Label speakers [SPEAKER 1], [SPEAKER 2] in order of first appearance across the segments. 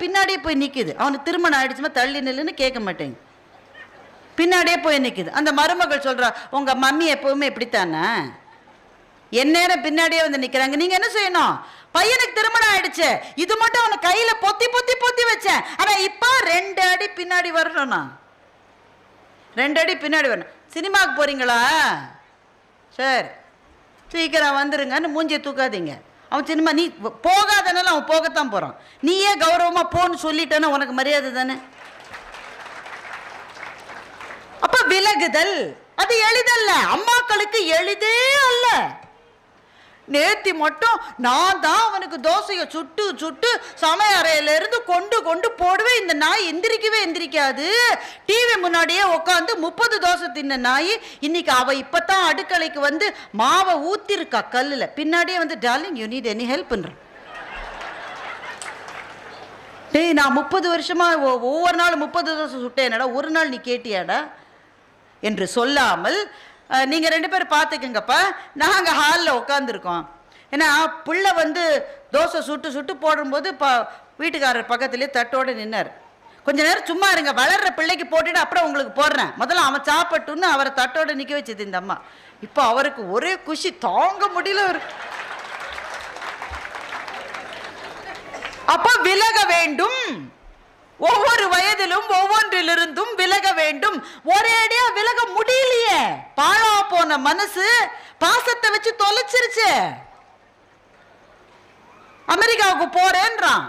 [SPEAKER 1] பின்னாடியே போய் நிற்குது. அவனுக்கு திருமணம் ஆயிடுச்சுமா தள்ளி நில்லுன்னு கேட்க மாட்டேங்க, பின்னாடியே போய் நிற்குது. அந்த மருமகள் சொல்கிறா, உங்கள் மம்மி எப்போவுமே இப்படித்தானே, எந்நேரம் பின்னாடியே வந்து நிற்கிறாங்க. நீங்கள் என்ன செய்யணும், பையனுக்கு திருமணம் ஆயிடுச்சு, இது மட்டும் அவனை கையில் பொத்தி பொத்தி பொத்தி வச்சேன், ஆனால் இப்போ 2 அடி பின்னாடி வரணும்னா 2 அடி பின்னாடி வரணும். சினிமாவுக்கு போகிறீங்களா, சரி சீக்கிரம் வந்துருங்கன்னு மூஞ்சியை தூக்காதீங்க. அவன் சினிமா நீ போகாதனால அவன் போகத்தான் போகிறான். நீயே கௌரவமாக போன்னு சொல்லிட்டேன்னா உனக்கு மரியாதை தானே. அப்ப விலகுதல் அது எளிதல்ல, அம்மாக்களுக்கு எளிதே அல்ல. நேத்தி மட்டும் நான் தான் அவனுக்கு தோசையை சுட்டு சுட்டு சமையறையிலிருந்து கொண்டு கொண்டு போடுவேன். இந்த நாய் எந்திரிக்கவே எந்திரிக்காது. டிவி முன்னாடியே உட்காந்து 30 தோசை தின்ன நாய் இன்னைக்கு அவ இப்பதான் அடுக்கலைக்கு வந்து மாவை ஊத்திருக்கா கல்லுல. பின்னாடியே வந்து டார்லிங் யூ நீட் எனி ஹெல்ப்ன்ற. டேய் நான் 30 வருஷமா ஒவ்வொரு நாள் 30 தோசை சுட்டேனடா, ஒரு நாள் நீ கேட்டியாடா என்று சொல்லாமல், நீங்கள் 2 பேரும் பார்த்துக்குங்கப்பா, நாங்கள் ஹாலில் உட்காந்துருக்கோம். ஏன்னா பிள்ளை வந்து தோசை சுட்டு சுட்டு போடும்போது வீட்டுக்காரர் பக்கத்துலேயே தட்டோடு நின்னார். கொஞ்ச நேரம் சும்மா இருங்க, வளர்கிற பிள்ளைக்கு போட்டுட்டு அப்புறம் உங்களுக்கு போடுறேன், முதல்ல அவன் சாப்பிட்டுன்னு அவரை தட்டோடு நிற்க வச்சது இந்த அம்மா. இப்போ அவருக்கு ஒரே குஷி தாங்க முடியல. அப்போ விலக வேண்டும், ஒவ்வொரு வயதிலும் ஒவ்வொன்றிலிருந்தும் விலக வேண்டும். ஒரேடியா விலக முடியலையே, பாழா போன மனசு பாசத்தை வச்சு தொலைச்சிருச்சு. அமெரிக்காவுக்கு போறேன்றான்.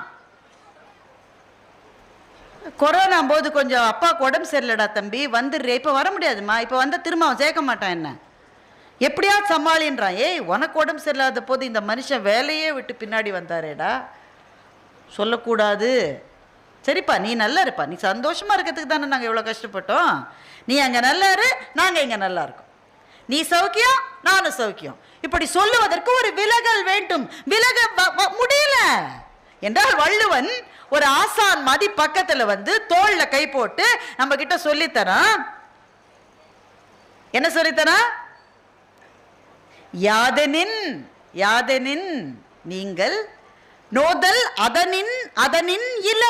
[SPEAKER 1] கொரோனா போது கொஞ்சம் அப்பாவுக்கு உடம்பு சரியில்லடா தம்பி வந்துடுறே, இப்போ வர முடியாதுமா, இப்போ வந்தால் திரும்ப அவன் சேர்க்க மாட்டான், என்ன எப்படியாவது சமாளின்றான். ஏய் உனக்கு உடம்பு சரியில்லாத போது இந்த மனுஷன் வேலையே விட்டு பின்னாடி வந்தாரேடா, சொல்லக்கூடாது. சரிப்பா நீ நல்லா இருப்பா, நீ சந்தோஷமா இருக்கிறதுக்கு தானே நாங்கள் இவ்வளோ கஷ்டப்பட்டோம், நீ அங்கே நல்லா இரு, நாங்கள் இங்கே நல்லா இருக்கோம், நீ சௌக்கியம் நானும் சௌக்கியம், இப்படி சொல்லுவதற்கு ஒரு விலகல் வேண்டும். விலக முடியல என்றால் வள்ளுவன் ஒரு ஆசான் மதி பக்கத்துல வந்து தோள்ல கை போட்டு நம்ம கிட்ட சொல்லித்தரான். என்ன சொல்லித்தரான்? யாதெனின் யாதெனின் நீங்கள் நோதல் அதனின் அதனின் இல்ல,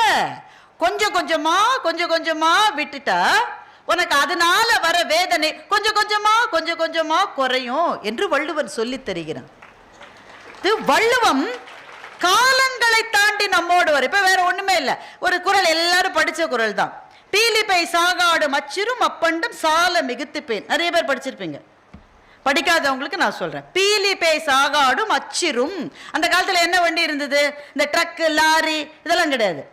[SPEAKER 1] கொஞ்சம் கொஞ்சமா கொஞ்சம் கொஞ்சமா விட்டுட்டா உனக்கு அதனால வர வேதனை கொஞ்சம் கொஞ்சமா குறையும் என்று வள்ளுவன் சொல்லி தருகிறான். வள்ளுவம் காலங்களை தாண்டி நம்மோடு வரும். இப்ப வேற ஒண்ணுமே இல்லை, ஒரு குறள் எல்லாரும் படிச்ச குறள் தான். பீலிப்பை சாகாடும் அச்சிரும் அப்பண்டும் சால மிகுத்துப்பேன். நிறைய பேர் படிச்சிருப்பீங்க, படிக்காதவங்களுக்கு நான் சொல்றேன். பீலிப்பை சாகாடும் அச்சிரும். அந்த காலத்துல என்ன வண்டி இருந்தது? இந்த ட்ரக்கு லாரி இதெல்லாம் கிடையாது,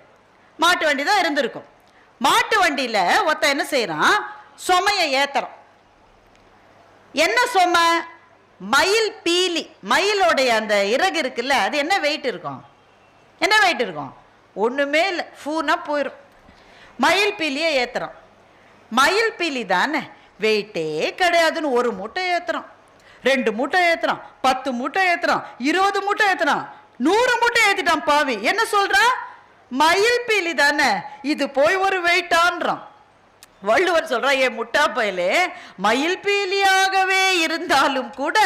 [SPEAKER 1] மாட்டு வண்டி தான் இருந்திருக்கும். மாட்டு வண்டியில ஒருத்த என்ன செய்யறான், சுமைய ஏத்துறான். என்ன சுமை? மயில் பீலி. மயிலோடைய அந்த இறகு இருக்குல்ல, அது என்ன வெயிட் இருக்கும்? என்ன வெயிட் இருக்கும்? ஒண்ணுமே இல்லை, ஃபூனா போயிடும். மயில் பீலியை ஏத்துறான். மயில் பீலி தானே, வெயிட்டே கிடையாதுன்னு 1 மூட்டை ஏத்துறான், 2 மூட்டை ஏத்துறான், 10 மூட்டை ஏத்துறான், 20 மூட்டை ஏத்துறான், 100 மூட்டை ஏத்திட்டான் பாவி. என்ன சொல்றான்? மயில் பீலி தானே இது போய் ஒரு வெயிட்டான்றான். வள்ளுவர் சொல்றான், ஏ முட்டா பயலே, மயில் பீலியாகவே இருந்தாலும் கூட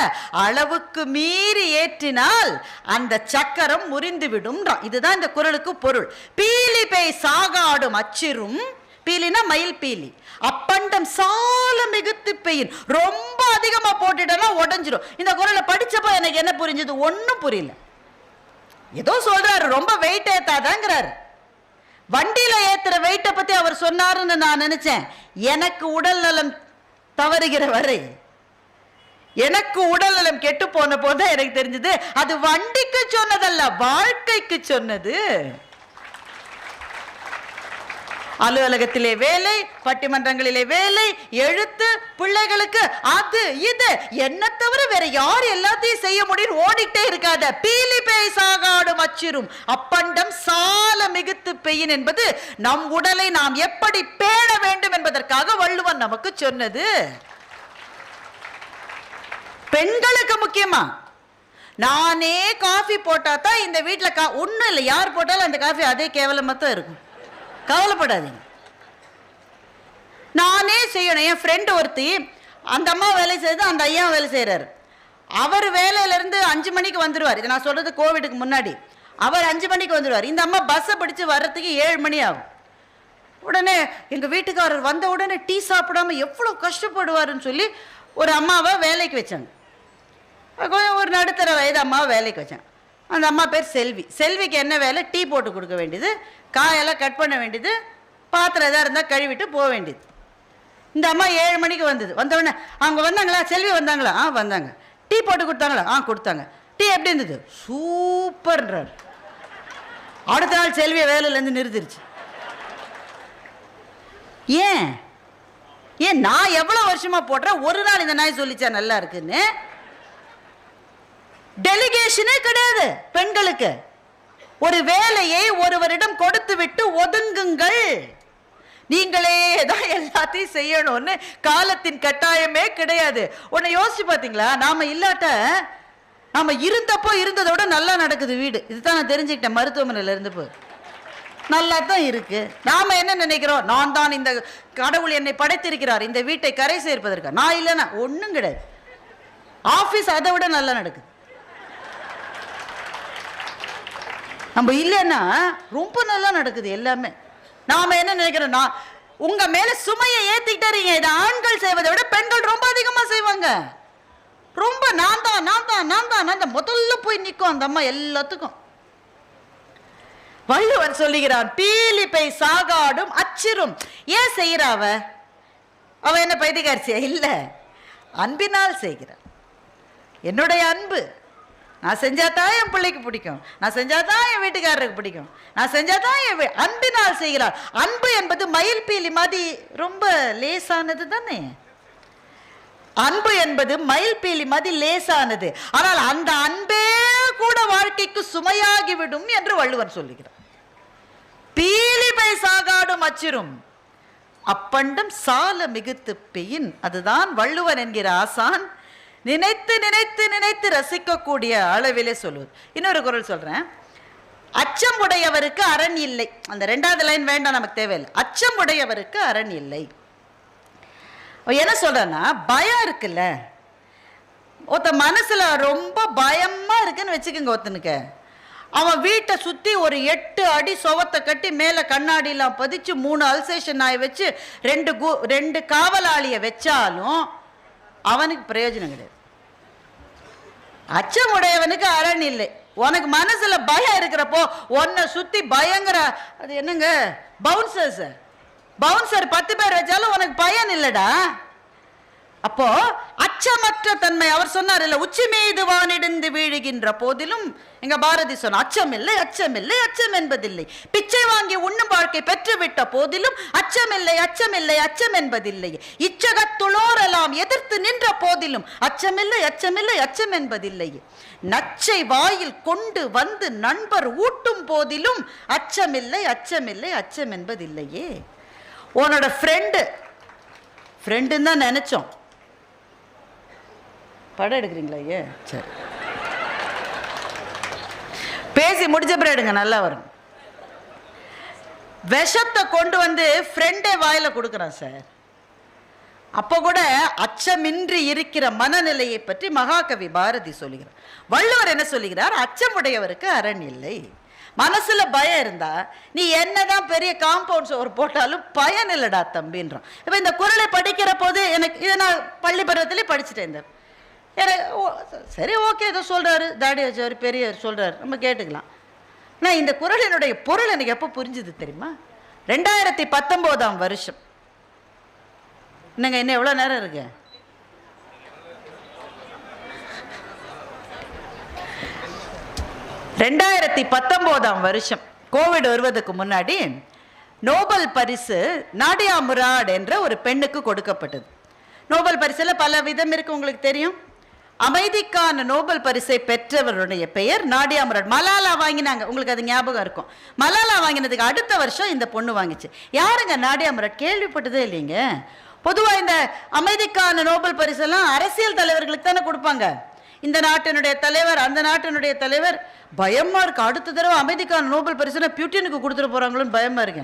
[SPEAKER 1] அளவுக்கு மீறி ஏற்றினால் அந்த சக்கரம் முறிந்து விடும்ன்றான். இதுதான் இந்த குறளுக்கு பொருள். பீலி பேய் சாகாடும் அச்சிரும், பீலினா மயில் பீலி, அப்பண்டம் சால மிகுத்து பெய்யும், ரொம்ப அதிகமா போட்டுட்டா உடஞ்சிடும். இந்த குறளை படிச்சப்ப எனக்கு என்ன புரிஞ்சது? ஒன்னும் புரியல. ஏதோ சொல்றாரு, ரொம்ப வெயிட் ஏத்தாதாங்கிறாரு. வண்டியில ஏத்துற வெயிட்டை பத்தி அவர் சொன்னாருன்னு நான் நினைச்சேன். எனக்கு உடல் நலம் தவறுகிற வரை, எனக்கு உடல் நலம் கெட்டு போன போது எனக்கு தெரிஞ்சது அது வண்டிக்கு சொன்னதல்ல, வாழ்க்கைக்கு சொன்னது. அலுவலகத்திலே வேலை, பட்டிமன்றங்களிலே வேலை, எழுத்து, பிள்ளைகளுக்கு அது இது, என்ன தவிர வேற யார் எல்லாத்தையும் செய்ய முடியும் ஓடிட்டே இருக்காத. பீலி பேய் சாகாடும் அச்சிரும் அப்பண்டம் சால மிகுத்து பெய்யின் என்பது நம் உடலை நாம் எப்படி பேண வேண்டும் என்பதற்காக வள்ளுவன் நமக்கு சொன்னது. பெண்களுக்கு முக்கியமா, நானே காஃபி போட்டா தான் இந்த வீட்டில் ஒன்றும் இல்லை, யார் போட்டாலும் அந்த காஃபி அதே கேவலமாக தான் இருக்கும், கவலைப்படாதீங்க. நானே செய்யணும். என் ஃப்ரெண்டு ஒருத்தி, அந்த அம்மா வேலை செய்யுது, அந்த ஐயா வேலை செய்கிறாரு. அவர் வேலையிலேருந்து 5 மணிக்கு வந்துடுவார். இது நான் சொல்கிறது கோவிடுக்கு முன்னாடி. அவர் 5 மணிக்கு வந்துடுவார். இந்த அம்மா பஸ்ஸை பிடிச்சு வர்றதுக்கு 7 மணி ஆகும். உடனே எங்கள் வீட்டுக்காரர் வந்த உடனே டீ சாப்பிடாம எவ்வளோ கஷ்டப்படுவாருன்னு சொல்லி ஒரு அம்மாவை வேலைக்கு வச்சாங்க. கொஞ்சம் ஒரு நடுத்தர வயது அம்மாவை வேலைக்கு வச்சாங்க. அந்த அம்மா பேர் செல்வி. செல்விக்கு என்ன வேலை? டீ போட்டு கொடுக்க வேண்டியது, காயெல்லாம் கட் பண்ண வேண்டியது, பாத்திரம் எதாவது இருந்தால் கழுவிட்டு போக வேண்டியது. இந்த அம்மா 7 மணிக்கு வந்தது. வந்தவுடனே அவங்க வந்தாங்களா? செல்வி வந்தாங்களா? வந்தாங்க. டீ போட்டு கொடுத்தாங்களா? கொடுத்தாங்க. டீ எப்படி இருந்தது? சூப்பர்ன்றார். அடுத்த நாள் செல்வியை வேலையிலேருந்து நிறுத்திருச்சு. ஏன் ஏன் நான் எவ்வளோ வருஷமா போடுறேன், ஒரு நாள் இந்த நாய் சொல்லிச்சா நல்லா இருக்குன்னு? டெலிகேஷனே கிடையாது பெண்களுக்கு. ஒரு வேலையை ஒருவரிடம் கொடுத்து விட்டு ஒதுங்குங்கள். நீங்களே தான் எல்லாத்தையும் செய்யணும்னு காலத்தின் கட்டாயமே கிடையாது. உன்னை யோசிச்சு பார்த்தீங்களா? நாம இல்லாட்ட நாம இருந்தப்போ இருந்ததோட நல்லா நடக்குது வீடு. இதுதான் நான் தெரிஞ்சுக்கிட்டேன் மருத்துவமனையில இருந்து. போய் நல்லா தான் இருக்கு. நாம என்ன நினைக்கிறோம்? நான் தான் இந்த கடவுள் என்னை படைத்திருக்கிறார் இந்த வீட்டை கரை சேர்ப்பதற்கு. நான் இல்லைன்னா ஒன்றும் கிடையாது. ஆஃபீஸ் அதை விட நல்லா நடக்குது. நம்ம இல்லைன்னா ரொம்ப நல்லா நடக்குது எல்லாமே. நாம என்ன நினைக்கிறோம்? நான் உங்க மேல சுமையை ஏத்திக்கிட்டே. இதை ஆண்கள் செய்வதை விட பெண்கள் ரொம்ப அதிகமா செய்வாங்க. ரொம்ப நான் தான் முதல்ல போய் நிற்கும் அந்த அம்மா எல்லாத்துக்கும். வள்ளுவன் சொல்லுகிறான், பீலிப்பை சாகாடும் அச்சிரும். ஏன் செய்யறாவ? அவ என்ன பைத்தியக்காரிசியா? இல்ல, அன்பினால் செய்கிறார். என்னுடைய அன்பு நான் செஞ்சாதான் என் பிள்ளைக்கு பிடிக்கும், நான் செஞ்சாதான் என் வீட்டுக்காரருக்கு பிடிக்கும், நான் செஞ்சாதான் என் அன்பினால் செய்கிறார். அன்பு என்பது மயில் பீலி மாதிரி ரொம்ப லேசானது தானே. அன்பு என்பது மயில் பீலி மாதிரி லேசானது. ஆனால் அந்த அன்பே கூட வாழ்க்கைக்கு சுமையாகிவிடும் என்று வள்ளுவன் சொல்லுகிறார். பீலிபை சாகாடும் அச்சிரும் அப்பண்டம் சால மிகுத்து பெயின். அதுதான் வள்ளுவன் என்கிற ஆசான் நினைத்து நினைத்து நினைத்து ரசிக்கக்கூடிய அளவிலே சொல்லுவது. இன்னொரு குறள் சொல்றேன். அச்சம் உடையவருக்கு அரண் இல்லை. அந்த 2வது லைன் வேண்டாம், நமக்கு தேவையில்லை. அச்சம் உடையவருக்கு அரண் இல்லை. என்ன சொல்றேன்னா, பயம் இருக்குல்ல, ஒருத்த மனசுல ரொம்ப பயமா இருக்குன்னு வச்சுக்கோங்க. ஒருத்தனுக்கு அவன் வீட்டை சுத்தி ஒரு 8 அடி சுவத்தை கட்டி மேல கண்ணாடியெல்லாம் பதிச்சு 3 அல்சேஷன் நாயை வச்சு 2 காவலாளிய வச்சாலும் அவனுக்கு பிரயோஜனம் கிடையாது. அச்சமுடையவனுக்கு அரண் இல்லை. உனக்கு மனசுல பயம் இருக்கிறப்போ உன்னை சுத்தி பயங்கர அது என்னங்க பவுன்சர் 10 பேர் வச்சாலும் உனக்கு பயன் இல்லடா. அப்போ அச்சமற்ற தன்மை. அவர் சொன்னார் இல்ல, உச்சி மீது வானிடிந்து வீழுகின்ற போதிலும், எங்க பாரதி சொன்ன, அச்சமில்லை அச்சமில்லை அச்சம் என்பதில்லை. பிச்சை வாங்கி உண்ணும் வாழ்க்கை பெற்றுவிட்ட போதிலும் அச்சமில்லை அச்சமில்லை அச்சம் என்பதில்லை. இச்சகத்துளோரெல்லாம் எதிர்த்து நின்ற போதிலும் அச்சமில்லை அச்சமில்லை அச்சம் என்பதில்லை. நச்சை வாயில் கொண்டு வந்து நண்பர் ஊட்டும் போதிலும் அச்சமில்லை அச்சமில்லை அச்சம் என்பதில்லையே. உன்னோட ஃப்ரெண்டுன்னு தான் நினைச்சோம். படம் எடுக்கிறீங்களா? ஐயா சரி, பேசி முடிச்ச பிறகு எடுங்க, நல்லா வரும். விஷத்தை கொண்டு வந்து ஃப்ரெண்டே வாயில கொடுக்குறான் சார். அப்போ கூட அச்சமின்றி இருக்கிற மனநிலையை பற்றி மகாகவி பாரதி சொல்லுகிறார். வள்ளுவர் என்ன சொல்லுகிறார்? அச்சமுடையவருக்கு அரண் இல்லை. மனசுல பயம் இருந்தா நீ என்னதான் பெரிய காம்பவுண்ட் சுவர் போட்டாலும் பயன் இல்லடா தம்பின்றான். இப்ப இந்த குறளை படிக்கிற போது எனக்கு இதை நான் பள்ளி பருவத்திலே படிச்சுட்டேன். இந்த சரி ஓகே, ஏதோ சொல்றாரு, தாடி வச்சவர் பெரியவர் சொல்றாரு, நம்ம கேட்டுக்கலாம். நான் இந்த குறளினுடைய பொருள் எனக்கு எப்போ புரிஞ்சுது தெரியுமா? 2019 வருஷம். என்னங்க இன்னும் எவ்வளோ நேரம் இருக்கு? வருஷம் கோவிட் வருவதற்கு முன்னாடி நோபல் பரிசு நாடியா முராட் என்ற ஒரு பெண்ணுக்கு கொடுக்கப்பட்டது. நோபல் பரிசுல பல விதம் இருக்கு, உங்களுக்கு தெரியும். அமைதிக்கான நோபல் பரிசை பெற்றவருடைய பெயர் நாடியா முராட். மலாலா வாங்கினாங்க, உங்களுக்கு அது ஞாபகம் இருக்கும். மலாலா வாங்கினதுக்கு அடுத்த வருஷம் இந்த பொண்ணு வாங்கிச்சு. யாருங்க நாடியா முராட்? கேள்விப்பட்டதே இல்லைங்க. பொதுவாக இந்த அமைதிக்கான நோபல் பரிசெல்லாம் அரசியல் தலைவர்களுக்கு தானே கொடுப்பாங்க. இந்த நாட்டினுடைய தலைவர், அந்த நாட்டினுடைய தலைவர். பயமா இருக்கு, அடுத்த தடவை அமைதிக்கான நோபல் பரிசுனா பியூட்டினுக்கு கொடுத்துட்டு போறாங்களோன்னு பயமா இருக்கு.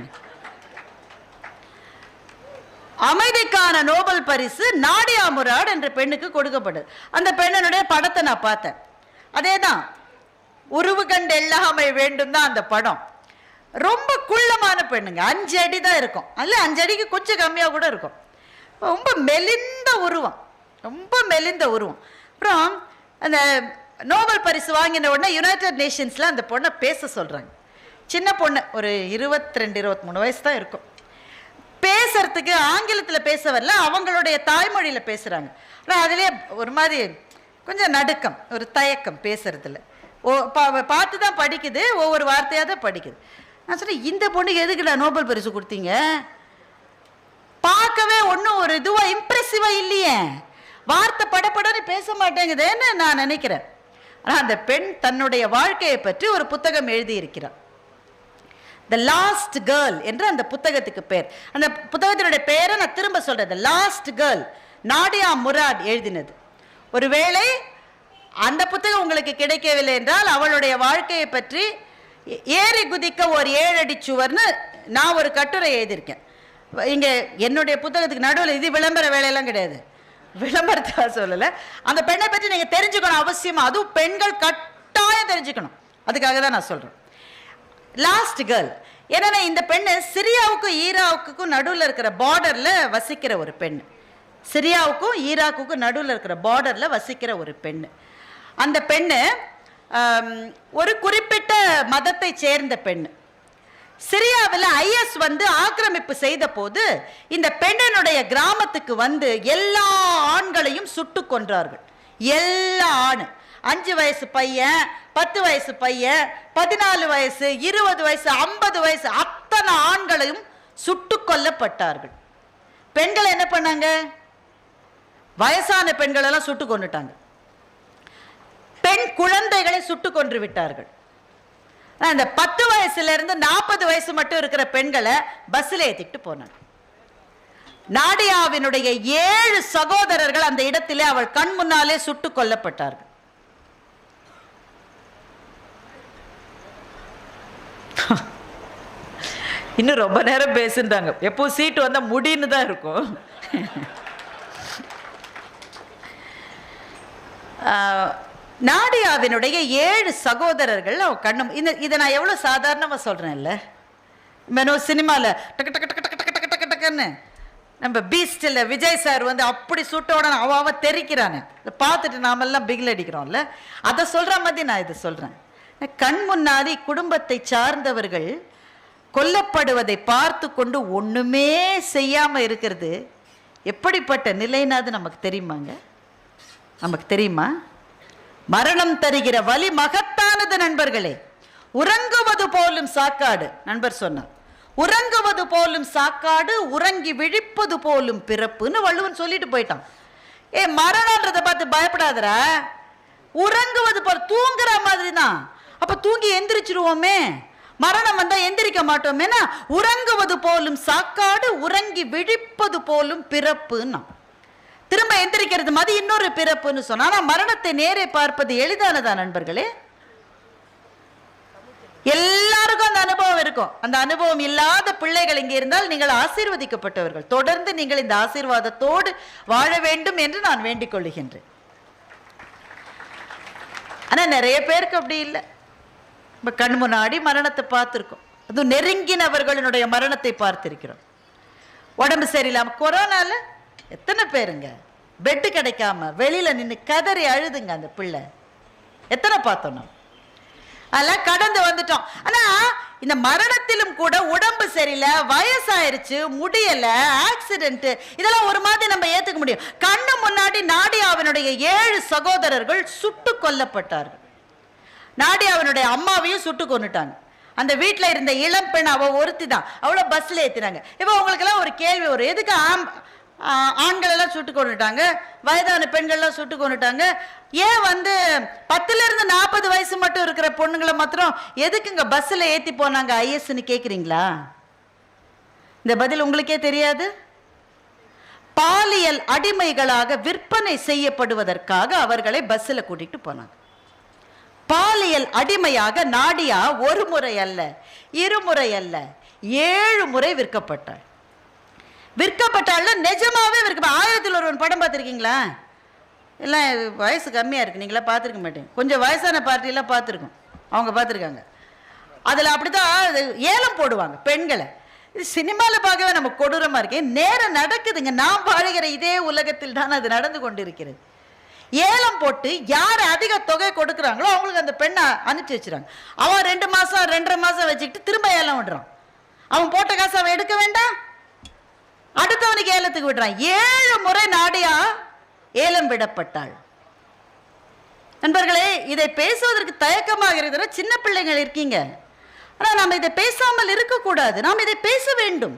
[SPEAKER 1] அமைதிக்கான நோபல் பரிசு நாடியா முராட் என்ற பெண்ணுக்கு கொடுக்கப்பட்டது. அந்த பெண்ணுடைய படத்தை நான் பார்த்தேன். அதேதான் உருவு கண்டு எல்லாமை வேண்டும் தான் அந்த படம். ரொம்ப குள்ளமான பெண்ணுங்க, 5 அடி தான் இருக்கும், அதில் 5 அடிக்கு கொஞ்சம் கம்மியாக கூட இருக்கும். ரொம்ப மெலிந்த உருவம், ரொம்ப மெலிந்த உருவம். அப்புறம் அந்த நோபல் பரிசு வாங்கின உடனே யுனைடெட் நேஷன்ஸில் அந்த பொண்ணை பேச சொல்கிறாங்க. சின்ன பொண்ணு, ஒரு 22-23 வயசு தான் இருக்கும். பேசுறதுக்கு ஆங்கிலத்தில் பேச வரல, அவங்களுடைய தாய்மொழியில் பேசுகிறாங்க. ஆனால் அதிலே ஒரு மாதிரி கொஞ்சம் நடுக்கம், ஒரு தயக்கம் பேசுறதுல. பார்த்து தான் படிக்குது, ஒவ்வொரு வார்த்தையாக தான் படிக்குது. நான் சொன்னேன், இந்த பொண்ணுக்கு எதுக்குடா நோபல் பரிசு கொடுத்தீங்க? பார்க்கவே ஒன்றும் ஒரு இதுவாக இம்ப்ரெசிவாக இல்லையே, வார்த்தை படப்படன்னு பேச மாட்டேங்குதுன்னு நான் நினைக்கிறேன். ஆனால் அந்த பெண் தன்னுடைய வாழ்க்கையை பற்றி ஒரு புத்தகம் எழுதியிருக்கிறார். த லாஸ்ட் கேர்ள் என்று அந்த புத்தகத்துக்கு பேர். அந்த புத்தகத்தினுடைய பேரை நான் திரும்ப சொல்றேன், த லாஸ்ட் கேர்ள். நாடியா முராட் எழுதினது. ஒருவேளை அந்த புத்தகம் உங்களுக்கு கிடைக்கவில்லை என்றால் அவளுடைய வாழ்க்கையை பற்றி ஏறி குதிக்க ஒரு 7 அடி சுவர்னு நான் ஒரு கட்டுரை எழுதியிருக்கேன். இங்கே என்னுடைய புத்தகத்துக்கு நடுவில் இது விளம்பர வேலையெல்லாம் கிடையாது, விளம்பரத்தை சொல்லலை. அந்த பெண்ணை பற்றி நீங்கள் தெரிஞ்சுக்கணும் அவசியமா, அதுவும் பெண்கள் கட்டாயம் தெரிஞ்சுக்கணும், அதுக்காக தான் நான் சொல்கிறேன். Last girl. ஏன்னா இந்த பெண்ணு சிரியாவுக்கும் ஈராக்குக்கும் நடுவில் இருக்கிற பார்டரில் வசிக்கிற ஒரு பெண். சிரியாவுக்கும் ஈராக்குக்கும் நடுவில் இருக்கிற பார்டரில் வசிக்கிற ஒரு பெண். அந்த பெண்ணு ஒரு குறிப்பிட்ட மதத்தை சேர்ந்த பெண். சிரியாவில் ஐஎஸ் வந்து ஆக்கிரமிப்பு செய்த போது இந்த பெண்ணினுடைய கிராமத்துக்கு வந்து எல்லா ஆண்களையும் சுட்டு கொன்றார்கள். எல்லா ஆண், 5 வயசு பையன், 10 வயசு பையன், 14 வயசு, 20 வயசு, 50 வயசு, அத்தனை ஆண்களையும் சுட்டு கொல்லப்பட்டார்கள். பெண்களை என்ன பண்ணாங்க? வயசான பெண்கள் எல்லாம் சுட்டு கொண்டுட்டாங்க. பெண் குழந்தைகளை சுட்டு கொன்று விட்டார்கள். அந்த 10 வயசுல இருந்து 40 வயசு மட்டும் இருக்கிற பெண்களை பஸ்ல ஏத்திட்டு போனாங்க. நாடியாவினுடைய 7 சகோதரர்கள் அந்த இடத்திலே அவள் கண் முன்னாலே சுட்டு கொல்லப்பட்டார்கள். இன்னும் ரொம்ப நேரம் பேசுறாங்க, எப்போ சீட்டு வந்தா முடின்னு தான் இருக்கும். நாடியாவினுடைய 7 சகோதரர்கள் அவ கண்ணும். இதை நான் எவ்வளோ சாதாரணமாக சொல்கிறேன்ல, மெனோ சினிமாவில் டக்கு டக்கு டக்கு டக்கு டக்கு டக்கு டக்குன்னு நம்ம பீஸ்டில் விஜய் சார் வந்து அப்படி சுட்டோட அவ தெரிக்கிறானே, இதை பார்த்துட்டு நாமெல்லாம் பிகில் அடிக்கிறோம்ல, அதை சொல்கிற மாதிரி நான் இதை சொல்கிறேன். கண் முன்னாடி குடும்பத்தை சார்ந்தவர்கள் கொல்லப்படுவதை பார்த்து கொண்டு ஒன்றுமே செய்யாமல் இருக்கிறது எப்படிப்பட்ட நிலைனாது நமக்கு தெரியுமாங்க? நமக்கு தெரியுமா? மரணம் தருகிற வலி மகத்தானது நண்பர்களே. உறங்குவது போலும் சாக்காடு, நண்பர் சொன்னார். உறங்குவது போலும் சாக்காடு, உறங்கி விழிப்பது போலும் பிறப்புன்னு வள்ளுவன் சொல்லிட்டு போயிட்டான். மரணன்றதை பார்த்து பயப்படாதரா, உறங்குவது போல தூங்குற மாதிரி தான். அப்ப தூங்கி எந்திரிச்சிருவோமே, மரணம் வந்தா எந்திரிக்க மாட்டோமேனா. உறங்குவது போலும் சாக்காடு, உறங்கி விழிப்பது போலும் பிறப்புன்னா திரும்ப எந்திரிக்கிறது மாதிரி இன்னொரு பிறப்புன்னு சொன்னா. ஆனா மரணத்தை நேரே பார்ப்பது எளிதானதா நண்பர்களே? எல்லாருக்கும் அந்த அனுபவம் இருக்கும். அந்த அனுபவம் இல்லாத பிள்ளைகள் இங்கே இருந்தால் நீங்கள் ஆசீர்வதிக்கப்பட்டவர்கள். தொடர்ந்து நீங்கள் இந்த ஆசீர்வாதத்தோடு வாழ வேண்டும் என்று நான் வேண்டிக் கொள்ளுகின்றேன். ஆனா நிறைய பேருக்கு அப்படி இல்லை. கண் முன்னாடி மரணத்தை பார்த்திருக்கோம், அதுவும் நெருங்கினவர்களுடைய மரணத்தை பார்த்திருக்கிறோம். உடம்பு சரியில்லாம கொரோனால எத்தனை பேருங்க பெட்டு கிடைக்காம வெளியில நின்று கதறி அழுதுங்க அந்த பிள்ளை, எத்தனை பார்த்தோம் நம்ம. அதெல்லாம் கடந்து வந்துட்டோம். ஆனா இந்த மரணத்திலும் கூட உடம்பு சரியில்லை, வயசாயிருச்சு, முடியல, ஆக்சிடென்ட், இதெல்லாம் ஒரு மாதிரி நம்ம ஏத்துக்க முடியும். கண்ணு முன்னாடி நாடியாவினுடைய 7 சகோதரர்கள் சுட்டு கொல்லப்பட்டார்கள். நாடியாவினுடைய அம்மாவையும் சுட்டு கொண்டுட்டாங்க. அந்த வீட்டில் இருந்த இளம் பெண் அவ ஒருத்தி தான், அவளை பஸ்ல ஏத்தினாங்க. இப்போ உங்களுக்கெல்லாம் ஒரு கேள்வி வரும், எதுக்கு ஆண்கள் எல்லாம் சுட்டு கொண்டுட்டாங்க, வயதான பெண்கள்லாம் சுட்டு கொண்டுட்டாங்க, ஏன் வந்து 10ல இருந்து 40 வயசு மட்டும் இருக்கிற பொண்ணுங்களை மாத்திரம் எதுக்குங்க பஸ்ல ஏத்தி போனாங்க ஐஎஸ்ன்னு கேட்குறீங்களா? இந்த பதில் உங்களுக்கே தெரியாது. பாலியல் அடிமைகளாக விற்பனை செய்யப்படுவதற்காக அவர்களை பஸ்ல கூட்டிட்டு போனாங்க. பாலியல் அடிமையாக நாடியா ஒரு முறை அல்ல, 2 முறை அல்ல, 7 முறை விற்கப்பட்டாள். விற்கப்பட்டாள் நிஜமாவே விற்க. 1001 படம் பார்த்துருக்கீங்களா? எல்லாம் வயசு கம்மியாக இருக்கு, நீங்களா பார்த்துருக்க மாட்டேங்க. கொஞ்சம் வயசான பார்ட்டியெல்லாம் பார்த்துருக்கோம். அவங்க பார்த்துருக்காங்க. அதில் அப்படிதான் ஏலம் போடுவாங்க பெண்களை. இது சினிமாவில் பார்க்கவே நம்ம கொடூரமாக இருக்கேன். நேரம் நடக்குதுங்க. நாம் வாழுகிற இதே உலகத்தில் தான் அது நடந்து கொண்டிருக்கிறது. ஏலம் போட்டு யார் அதிக தொகை கொடுக்குறாங்களோ அவங்களுக்கு அந்த பெண்ணை அனுப்பிச்சி வச்சுறாங்க. அவன் 2 மாதம் 2.5 மாதம் வச்சுக்கிட்டு திரும்ப ஏலம் விடுறான். அவன் போட்ட காசு அவன் எடுக்க வேண்டாம், அடுத்தவனுக்கு ஏலத்துக்கு விடுறான். 7 முறை நாடியா ஏலம் விடப்பட்டாள். நண்பர்களே, இதை பேசுவதற்கு தயக்கமாக இருக்கிற சின்ன பிள்ளைகள் இருக்கீங்க. ஆனால் நாம் இதை பேசாமல் இருக்கக்கூடாது. நாம் இதை பேச வேண்டும்.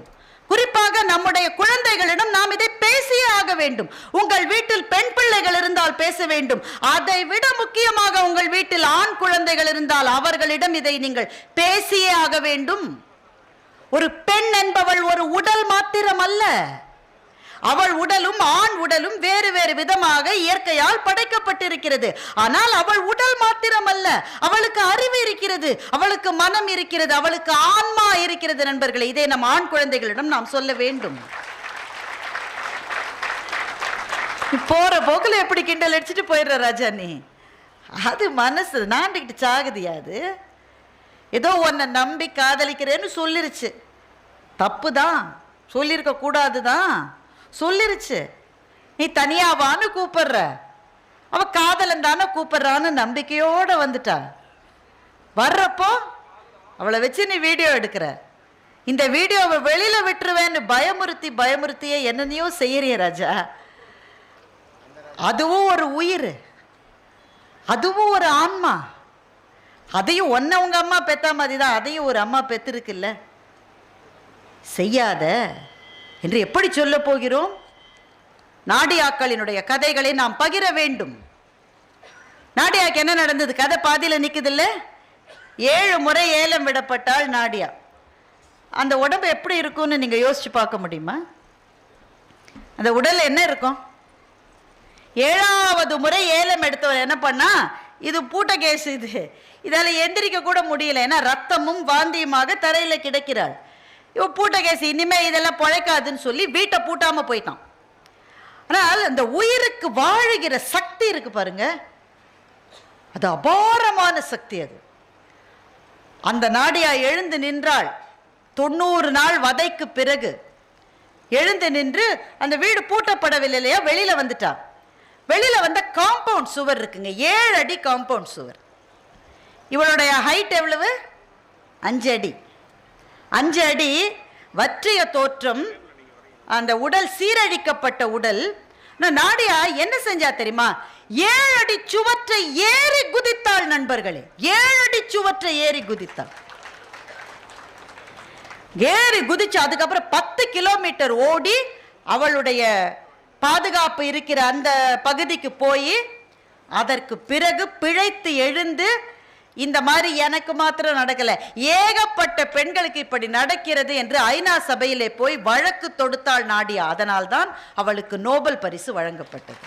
[SPEAKER 1] குறிப்பாக நம்முடைய குழந்தைகளிடம் நாம் இதை பேசியே ஆக வேண்டும். உங்கள் வீட்டில் பெண் பிள்ளைகள் இருந்தால் பேச வேண்டும். அதை விட முக்கியமாக உங்கள் வீட்டில் ஆண் குழந்தைகள் இருந்தால் அவர்களிடம் இதை நீங்கள் பேசியே ஆக வேண்டும். ஒரு பெண் என்பவள் ஒரு உடல் மாத்திரம் அல்ல. அவள் உடலும் ஆண் உடலும் வேறு வேறு விதமாக இயற்கையால் படைக்கப்பட்டிருக்கிறது. ஆனால் அவள் உடல் மாத்திரம் அல்ல, அவளுக்கு அறிவு இருக்கிறது, அவளுக்கு மனம் இருக்கிறது, அவளுக்கு ஆன்மா இருக்கிறது. நண்பர்களே, இதை நம் ஆண் குழந்தைகளிடம் நாம் சொல்ல வேண்டும். போற போக்குல எப்படி கிண்டல் அடிச்சுட்டு போயிடுற ராஜா நீ, அது மனசு நாண்டுகிட்டு சாகுதியாது. ஏதோ உன்னை நம்பி காதலிக்கிறேன்னு சொல்லிருச்சு, தப்பு தான், சொல்லியிருக்க கூடாது தான், சொல்லிருச்சு. நீ தனியாவான்னு கூப்பிடுற, அவ காதலன் தானே கூப்பிடுறான்னு நம்பிக்கையோட வந்துட்டா. வர்றப்போ அவளை வச்சு நீ வீடியோ எடுக்கிற. இந்த வீடியோவை வெளியில விட்டுருவேன்னு பயமுறுத்தி பயமுறுத்தியே என்னென்னையோ செய்யறிய ராஜா. அதுவும் ஒரு உயிர், அதுவும் ஒரு ஆன்மா. அதையும் ஒன்ன உங்க அம்மா பெத்த மாதிரி தான் அதையும் ஒரு அம்மா பெத்திருக்குல்ல. செய்யாத என்று எப்படி சொல்ல போகிறோம்? நாடியாக்களினுடைய கதைகளை நாம் பகிர வேண்டும். நாடியாக்கு என்ன நடந்தது? கதை பாதியில் நிற்குது இல்ல. 7 முறை ஏலம் விடப்பட்டால் நாடியா. அந்த உடம்பு எப்படி இருக்கும்னு நீங்க யோசிச்சு பார்க்க முடியுமா? அந்த உடல் என்ன இருக்கும்? 7வது முறை ஏலம் எடுத்தவர் என்ன பண்ணா, இது பூட்ட கேஸ், இதால எந்திரிக்க கூட முடியல, ஏன்னா ரத்தமும் வாந்தியுமாக தரையில கிடக்கிறாள். இவ பூட்ட கேஸ், இனிமே இதெல்லாம் பொழைக்காதுன்னு சொல்லி வீட்டை பூட்டாம போயிட்டான். ஆனால் அந்த உயிருக்கு வாழுகிற சக்தி இருக்கு பாருங்க, அது அபாரமான சக்தி. அது அந்த நாடியா எழுந்து நின்றாள். 90 நாள் வதைக்கு பிறகு எழுந்து நின்று, அந்த வீடு பூட்டப்படவில்லை இல்லையா, வெளியில வந்துட்டா. வெளியில வந்த காம்பவுண்ட் சுவர் இருக்குங்க, 7 அடி காம்பவுண்ட் சுவர். இவளுடைய ஹைட் எவ்வளவு? 5 அடி. 5 அடி, வற்றிய தோற்றம், அந்த உடல் சீரழிக்கப்பட்ட உடல். நாடியா என்ன செஞ்சா தெரியுமா? 7 அடி சுவற்றை ஏறி குதித்தாள் நண்பர்களே. 7 அடி சுவற்றை ஏறி குதித்தாள். ஏறி குதிச்சு அதுக்கப்புறம் 10 கிலோமீட்டர் ஓடி அவளுடைய பாதுகாப்பு இருக்கிற அந்த பகுதிக்கு போய், அதற்கு பிறகு பிழைத்து எழுந்து, இந்த மாதிரி எனக்கு மாத்திரம் நடக்கல, ஏகப்பட்ட பெண்களுக்கு இப்படி நடக்கிறது என்று ஐநா சபையிலே போய் வழக்கு தொடுத்தாள் நாடியா. அதனால்தான் அவளுக்கு நோபல் பரிசு வழங்கப்பட்டது.